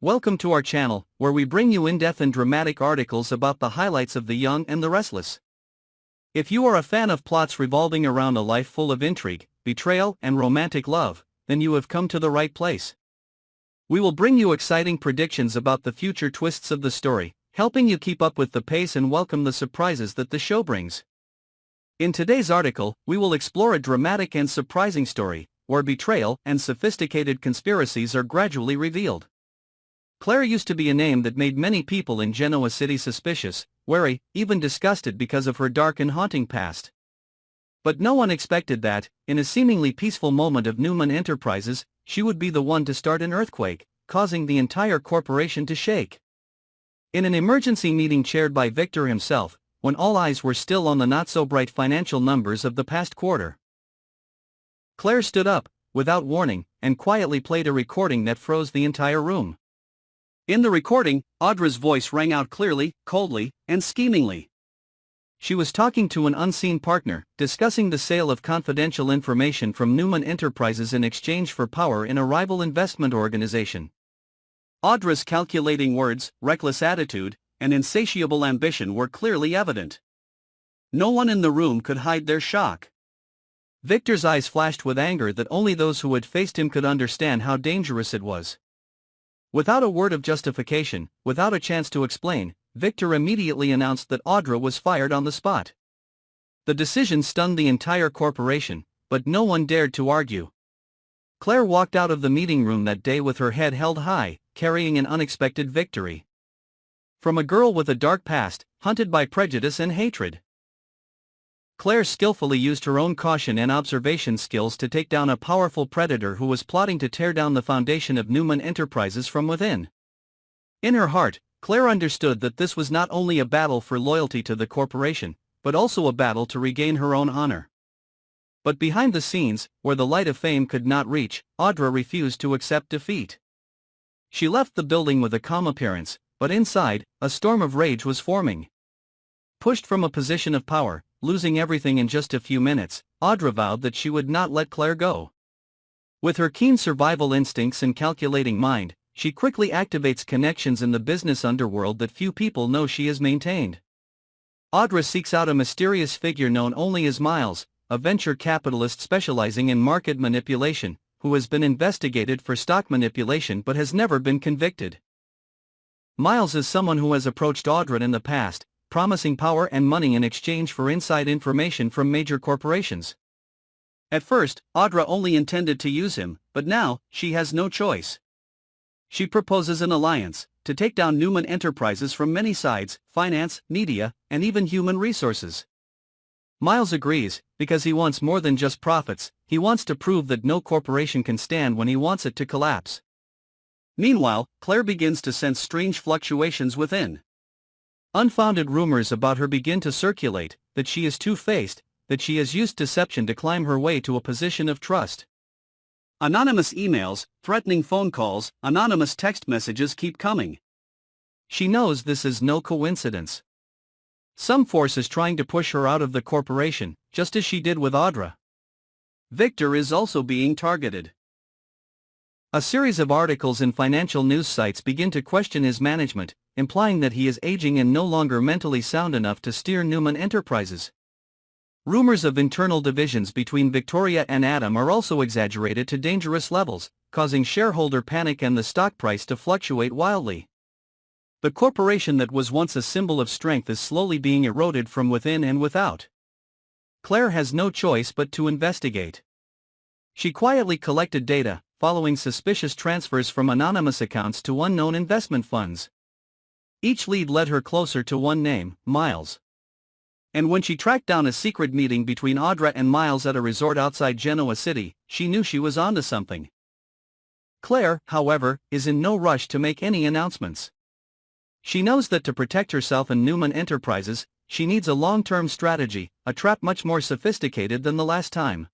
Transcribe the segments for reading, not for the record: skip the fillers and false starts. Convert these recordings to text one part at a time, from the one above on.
Welcome to our channel, where we bring you in-depth and dramatic articles about the highlights of the young and the restless. If you are a fan of plots revolving around a life full of intrigue, betrayal, and romantic love, then you have come to the right place. We will bring you exciting predictions about the future twists of the story, helping you keep up with the pace and welcome the surprises that the show brings. In today's article, we will explore a dramatic and surprising story, where betrayal and sophisticated conspiracies are gradually revealed. Claire used to be a name that made many people in Genoa City suspicious, wary, even disgusted because of her dark and haunting past. But no one expected that, in a seemingly peaceful moment of Newman Enterprises, she would be the one to start an earthquake, causing the entire corporation to shake. In an emergency meeting chaired by Victor himself, when all eyes were still on the not-so-bright financial numbers of the past quarter, Claire stood up, without warning, and quietly played a recording that froze the entire room. In the recording, Audra's voice rang out clearly, coldly, and schemingly. She was talking to an unseen partner, discussing the sale of confidential information from Newman Enterprises in exchange for power in a rival investment organization. Audra's calculating words, reckless attitude, and insatiable ambition were clearly evident. No one in the room could hide their shock. Victor's eyes flashed with anger that only those who had faced him could understand how dangerous it was. Without a word of justification, without a chance to explain, Victor immediately announced that Audra was fired on the spot. The decision stunned the entire corporation, but no one dared to argue. Claire walked out of the meeting room that day with her head held high, carrying an unexpected victory. From a girl with a dark past, hunted by prejudice and hatred, Claire skillfully used her own caution and observation skills to take down a powerful predator who was plotting to tear down the foundation of Newman Enterprises from within. In her heart, Claire understood that this was not only a battle for loyalty to the corporation, but also a battle to regain her own honor. But behind the scenes, where the light of fame could not reach, Audra refused to accept defeat. She left the building with a calm appearance, but inside, a storm of rage was forming. Pushed from a position of power, losing everything in just a few minutes, Audra vowed that she would not let Claire go. With her keen survival instincts and calculating mind, she quickly activates connections in the business underworld that few people know she has maintained. Audra seeks out a mysterious figure known only as Miles, a venture capitalist specializing in market manipulation, who has been investigated for stock manipulation but has never been convicted. Miles is someone who has approached Audra in the past, promising power and money in exchange for inside information from major corporations. At first, Audra only intended to use him, but now, she has no choice. She proposes an alliance, to take down Newman Enterprises from many sides: finance, media, and even human resources. Miles agrees, because he wants more than just profits. He wants to prove that no corporation can stand when he wants it to collapse. Meanwhile, Claire begins to sense strange fluctuations within. Unfounded rumors about her begin to circulate, that she is two-faced, that she has used deception to climb her way to a position of trust. Anonymous emails, threatening phone calls, anonymous text messages keep coming. She knows this is no coincidence. Some force is trying to push her out of the corporation, just as she did with Audra. Victor is also being targeted. A series of articles in financial news sites begin to question his management, implying that he is aging and no longer mentally sound enough to steer Newman Enterprises. Rumors of internal divisions between Victoria and Adam are also exaggerated to dangerous levels, causing shareholder panic and the stock price to fluctuate wildly. The corporation that was once a symbol of strength is slowly being eroded from within and without. Claire has no choice but to investigate. She quietly collected data, following suspicious transfers from anonymous accounts to unknown investment funds. Each lead led her closer to one name, Miles. And when she tracked down a secret meeting between Audra and Miles at a resort outside Genoa City, she knew she was onto something. Claire, however, is in no rush to make any announcements. She knows that to protect herself and Newman Enterprises, she needs a long-term strategy, a trap much more sophisticated than the last time.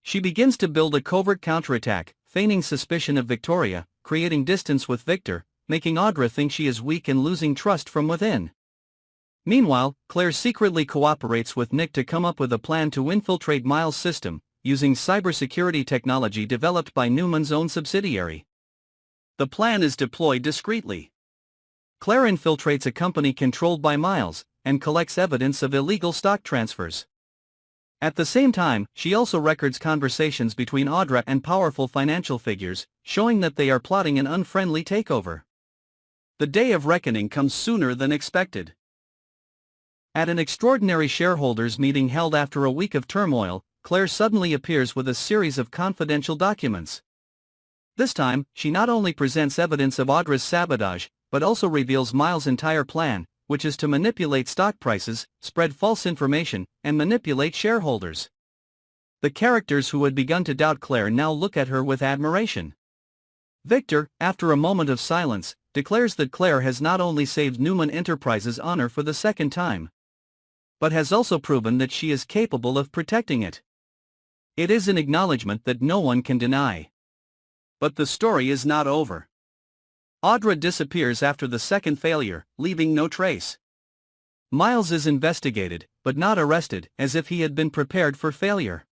She begins to build a covert counterattack, feigning suspicion of Victoria, creating distance with Victor, making Audra think she is weak and losing trust from within. Meanwhile, Claire secretly cooperates with Nick to come up with a plan to infiltrate Miles' system, using cybersecurity technology developed by Newman's own subsidiary. The plan is deployed discreetly. Claire infiltrates a company controlled by Miles, and collects evidence of illegal stock transfers. At the same time, she also records conversations between Audra and powerful financial figures, showing that they are plotting an unfriendly takeover. The day of reckoning comes sooner than expected. At an extraordinary shareholders' meeting held after a week of turmoil, Claire suddenly appears with a series of confidential documents. This time, she not only presents evidence of Audra's sabotage, but also reveals Miles' entire plan, which is to manipulate stock prices, spread false information, and manipulate shareholders. The characters who had begun to doubt Claire now look at her with admiration. Victor, after a moment of silence, declares that Claire has not only saved Newman Enterprises' honor for the second time, but has also proven that she is capable of protecting it. It is an acknowledgement that no one can deny. But the story is not over. Audra disappears after the second failure, leaving no trace. Miles is investigated, but not arrested, as if he had been prepared for failure.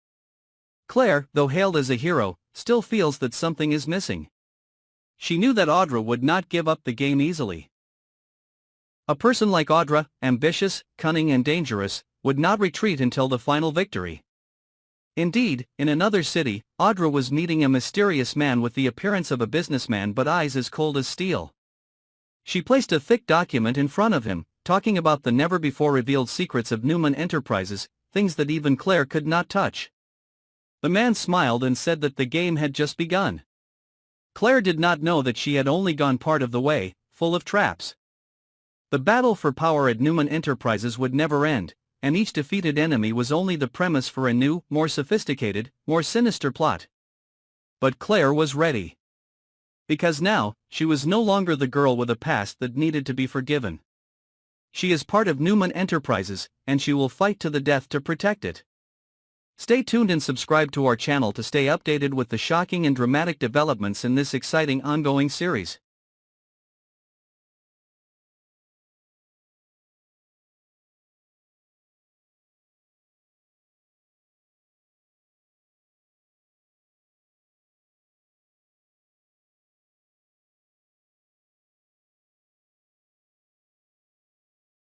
Claire, though hailed as a hero, still feels that something is missing. She knew that Audra would not give up the game easily. A person like Audra, ambitious, cunning and dangerous, would not retreat until the final victory. Indeed, in another city, Audra was meeting a mysterious man with the appearance of a businessman but eyes as cold as steel. She placed a thick document in front of him, talking about the never-before-revealed secrets of Newman Enterprises, things that even Claire could not touch. The man smiled and said that the game had just begun. Claire did not know that she had only gone part of the way, full of traps. The battle for power at Newman Enterprises would never end, and each defeated enemy was only the premise for a new, more sophisticated, more sinister plot. But Claire was ready. Because now, she was no longer the girl with a past that needed to be forgiven. She is part of Newman Enterprises, and she will fight to the death to protect it. Stay tuned and subscribe to our channel to stay updated with the shocking and dramatic developments in this exciting ongoing series.